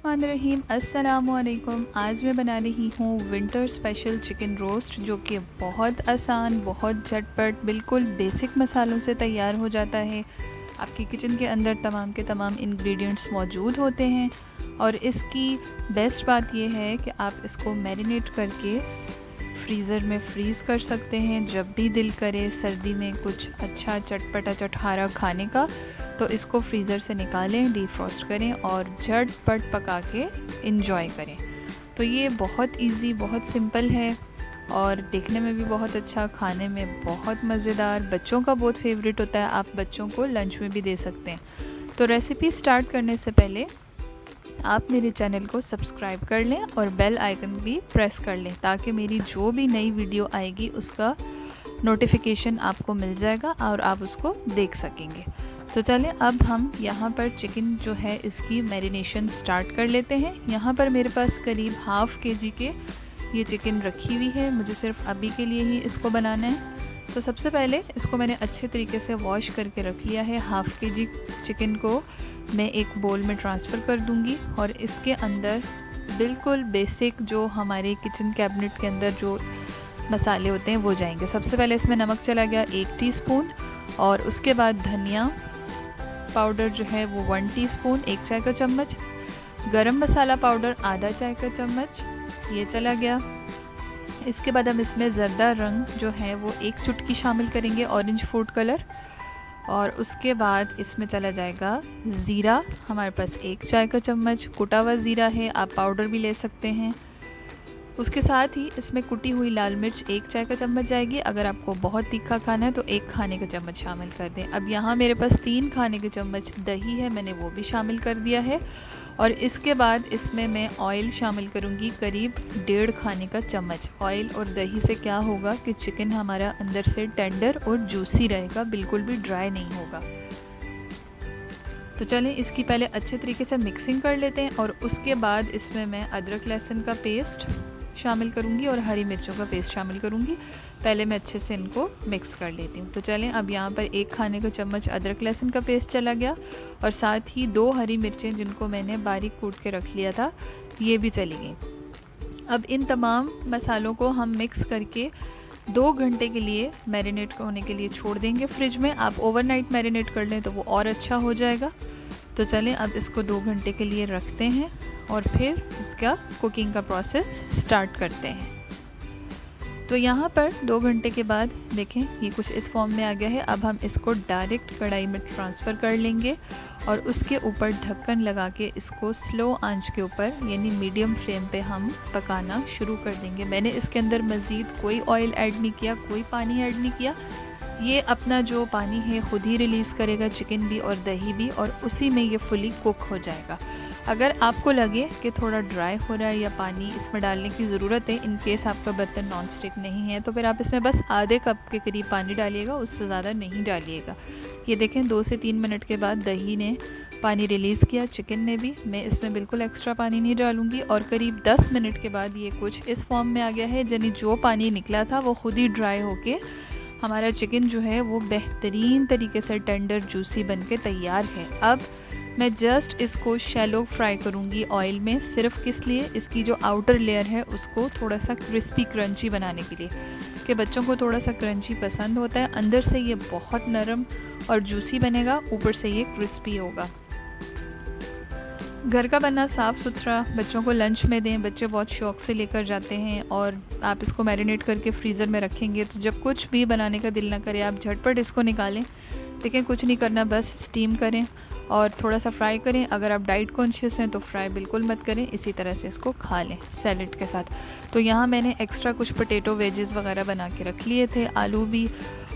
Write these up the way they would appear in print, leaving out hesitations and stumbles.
बिस्मिल्लाहिर्रहमानिर्रहीम। अस्सलामुअलैकुम। आज मैं बना रही हूँ विंटर स्पेशल चिकन रोस्ट, जो कि बहुत आसान, बहुत झटपट, बिल्कुल बेसिक मसालों से तैयार हो जाता है। आपकी किचन के अंदर तमाम के तमाम इंग्रेडिएंट्स मौजूद होते हैं और इसकी बेस्ट बात यह है कि आप इसको मैरिनेट करके फ्रीज़र में फ्रीज़ कर सकते हैं। जब भी दिल करे सर्दी में कुछ अच्छा चटपटा चटखारा खाने का, तो इसको फ्रीज़र से निकालें, डीफ्रॉस्ट करें और झटपट पका के इंजॉय करें। तो ये बहुत इजी, बहुत सिंपल है और देखने में भी बहुत अच्छा, खाने में बहुत मज़ेदार, बच्चों का बहुत फेवरेट होता है। आप बच्चों को लंच में भी दे सकते हैं। तो रेसिपी स्टार्ट करने से पहले आप मेरे चैनल को सब्सक्राइब कर लें और बेल आइकन भी प्रेस कर लें, ताकि मेरी जो भी नई वीडियो आएगी उसका नोटिफिकेशन आपको मिल जाएगा और आप उसको देख सकेंगे। तो चलें अब हम यहाँ पर चिकन जो है इसकी मैरिनेशन स्टार्ट कर लेते हैं। यहाँ पर मेरे पास करीब हाफ़ केजी के ये चिकन रखी हुई है। मुझे सिर्फ अभी के लिए ही इसको बनाना है। तो सबसे पहले इसको मैंने अच्छे तरीके से वॉश करके रख लिया है। हाफ़ केजी चिकन को मैं एक बोल में ट्रांसफ़र कर दूंगी और इसके अंदर बिल्कुल बेसिक जो हमारे किचन कैबिनेट के अंदर जो मसाले होते हैं वो जाएंगे। सबसे पहले इसमें नमक चला गया 1 टीस्पून और उसके बाद धनिया पाउडर जो है वो 1 टीस्पून, 1 चाय का चम्मच। गरम मसाला पाउडर आधा चाय का चम्मच, ये चला गया। इसके बाद हम इसमें ज़र्दा रंग जो है वो 1 चुटकी शामिल करेंगे, ऑरेंज फूड कलर। और उसके बाद इसमें चला जाएगा ज़ीरा, हमारे पास 1 चाय का चम्मच कुटा हुआ ज़ीरा है, आप पाउडर भी ले सकते हैं। उसके साथ ही इसमें कुटी हुई लाल मिर्च 1 चाय का चम्मच जाएगी। अगर आपको बहुत तीखा खाना है तो 1 खाने का चम्मच शामिल कर दें। अब यहाँ मेरे पास 3 खाने के चम्मच दही है, मैंने वो भी शामिल कर दिया है। और इसके बाद इसमें मैं ऑयल शामिल करूँगी करीब 1.5 खाने का चम्मच। ऑयल और दही से क्या होगा कि चिकन हमारा अंदर से टेंडर और जूसी रहेगा, बिल्कुल भी ड्राई नहीं होगा। तो चलें इसकी पहले अच्छे तरीके से मिक्सिंग कर लेते हैं और उसके बाद इसमें मैं अदरक लहसुन का पेस्ट शामिल करूंगी और हरी मिर्चों का पेस्ट शामिल करूंगी। पहले मैं अच्छे से इनको मिक्स कर लेती हूँ। तो चलें अब यहाँ पर 1 खाने का चम्मच अदरक लहसुन का पेस्ट चला गया और साथ ही 2 हरी मिर्चें जिनको मैंने बारीक कूट के रख लिया था, ये भी चली गई। अब इन तमाम मसालों को हम मिक्स करके 2 घंटे के लिए मैरिनेट होने के लिए छोड़ देंगे फ्रिज में। आप ओवरनाइट मैरिनेट कर लें तो वो और अच्छा हो जाएगा। तो चलें अब इसको 2 घंटे के लिए रखते हैं और फिर इसका कुकिंग का प्रोसेस स्टार्ट करते हैं। तो यहाँ पर 2 घंटे के बाद देखें ये कुछ इस फॉर्म में आ गया है। अब हम इसको डायरेक्ट कढ़ाई में ट्रांसफ़र कर लेंगे और उसके ऊपर ढक्कन लगा के इसको स्लो आंच के ऊपर यानी मीडियम फ्लेम पे हम पकाना शुरू कर देंगे। मैंने इसके अंदर मज़ीद कोई ऑयल ऐड नहीं किया, कोई पानी ऐड नहीं किया। ये अपना जो पानी है ख़ुद ही रिलीज़ करेगा, चिकन भी और दही भी, और उसी में ये फुली कुक हो जाएगा। अगर आपको लगे कि थोड़ा ड्राई हो रहा है या पानी इसमें डालने की ज़रूरत है, इन केस आपका बर्तन नॉन स्टिक नहीं है, तो फिर आप इसमें बस आधे कप के करीब पानी डालिएगा, उससे ज़्यादा नहीं डालिएगा। ये देखें 2 से 3 मिनट के बाद दही ने पानी रिलीज़ किया, चिकन ने भी। मैं इसमें बिल्कुल एक्स्ट्रा पानी नहीं डालूँगी और करीब 10 मिनट के बाद ये कुछ इस फॉर्म में आ गया है, यानी जो पानी निकला था वो ख़ुद ही ड्राई होके हमारा चिकन जो है वो बेहतरीन तरीके से टेंडर जूसी बन के तैयार है। अब मैं जस्ट इसको शैलो फ्राई करूँगी ऑयल में, सिर्फ किस लिए, इसकी जो आउटर लेयर है उसको थोड़ा सा क्रिस्पी क्रंची बनाने के लिए, कि बच्चों को थोड़ा सा क्रंची पसंद होता है। अंदर से ये बहुत नरम और जूसी बनेगा, ऊपर से ये क्रिस्पी होगा। घर का बना साफ़ सुथरा बच्चों को लंच में दें, बच्चे बहुत शौक़ से लेकर जाते हैं। और आप इसको मैरिनेट करके फ्रीज़र में रखेंगे तो जब कुछ भी बनाने का दिल ना करे, आप झटपट इसको निकालें। देखें कुछ नहीं करना, बस स्टीम करें और थोड़ा सा फ्राई करें। अगर आप डाइट कॉन्शियस हैं तो फ्राई बिल्कुल मत करें, इसी तरह से इसको खा लें सैलेड के साथ। तो यहाँ मैंने एक्स्ट्रा कुछ पोटैटो वेजेस वगैरह बना के रख लिए थे, आलू भी,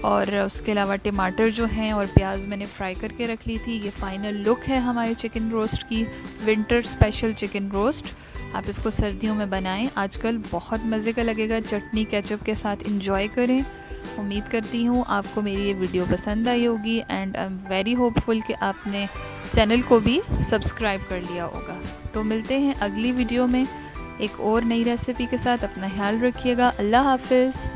और उसके अलावा टमाटर जो हैं और प्याज मैंने फ्राई करके रख ली थी। ये फ़ाइनल लुक है हमारे चिकन रोस्ट की, विंटर स्पेशल चिकन रोस्ट। आप इसको सर्दियों में बनाएं, आजकल बहुत मज़े का लगेगा, चटनी केचप के साथ इंजॉय करें। उम्मीद करती हूँ आपको मेरी ये वीडियो पसंद आई होगी and I am very hopeful कि आपने चैनल को भी सब्सक्राइब कर लिया होगा। तो मिलते हैं अगली वीडियो में एक और नई रेसिपी के साथ। अपना ख्याल रखिएगा। अल्लाह हाफ़िज़।